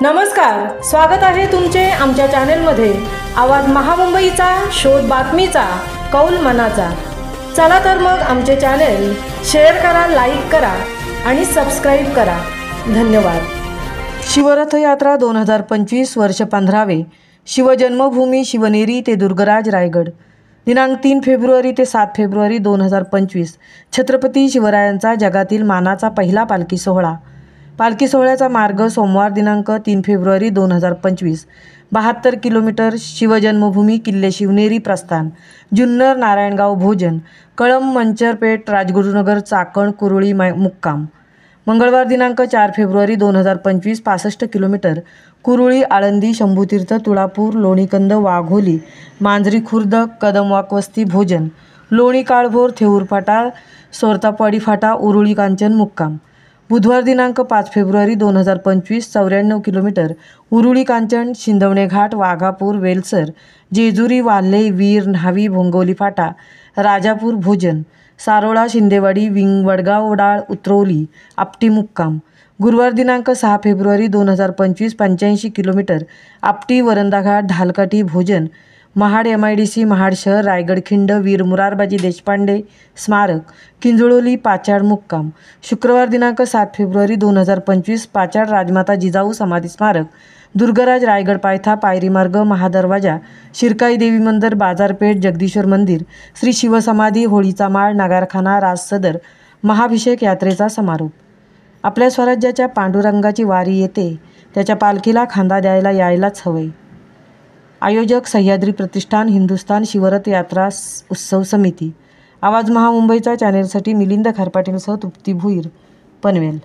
नमस्कार, स्वागत आहे तुमचे आमच्या चॅनलमध्ये। आवाज महामुंबईचा, शोध बातमीचा, कौल मनाचा। चला तर मग आमचे चॅनल शेअर करा, लाईक करा आणि सबस्क्राइब करा। धन्यवाद। शिवरथ यात्रा 2025 वर्ष 15वे। शिवजन्मभूमी शिवनेरी ते दुर्गराज रायगड। दिनांक 3 फेब्रुवारी ते 7 फेब्रुवारी 2025 छत्रपती शिवरायांचा जगातील मानाचा पहिला पालखी सोहळा। पालखी सोहळ्याचा मार्ग सोमवार दिनांक 3 फेब्रुवारी 2025 72 किलोमीटर शिवजन्मभूमी किल्ले शिवनेरी प्रस्थान जुन्नर नारायणगाव भोजन कळंब मंचरपेठ राजगुरुनगर चाकण कुरुळी मुक्काम। मंगळवार दिनांक 4 फेब्रुवारी 2025 65 किलोमीटर कुरुळी आळंदी शंभूतीर्थ तुळापूर लोणीकंद वाघोली मांजरी खुर्द कदमवाकवस्ती भोजन लोणी काळभोर थेऊर फाटा सोरतापवाडी फाटा उरुळी कांचन मुक्काम। बुधवार दिनांक 5 फेब्रुवारी 2025 94 किलोमीटर उरुळी कांचन शिंदवणे घाट वाघापूर वेलसर जेजुरी वाल्हे वीर न्हावी भोंगवली फाटा राजापूर भोजन सारोळा शिंदेवाडी विंग वडगाव डाळ उतरवली आपटी मुक्काम। गुरुवार दिनांक 6 फेब्रुवारी 2025 85 किलोमीटर आपटी वरंदा घाट ढालकाठी भोजन महाड MIDC महाड शहर रायगड खिंड वीर मुरारबाजी देशपांडे स्मारक किंजळोली पाचाड मुक्काम। शुक्रवार दिनांक 7 फेब्रुवारी 2025 पाचाड राजमाता जिजाऊ समाधी स्मारक दुर्गराज रायगड पायथा पायरी मार्ग महादरवाजा शिरकाई देवी मंदिर बाजारपेठ जगदीश्वर मंदिर श्री शिवसमाधी होळीचा माळ नगारखाना राज सदर महाभिषेक यात्रेचा समारोप। आपल्या स्वराज्याच्या पांडुरंगाची वारी येते, त्याच्या पालखीला खांदा द्यायला यायलाच हवे। आयोजक सह्याद्री प्रतिष्ठान हिंदुस्थान शिवरथ यात्रा उत्सव समिती। आवाज महामुंबईचा चॅनेलसाठी मिलिंद खारपाटीलसह तृप्ती भुईर पनवेल।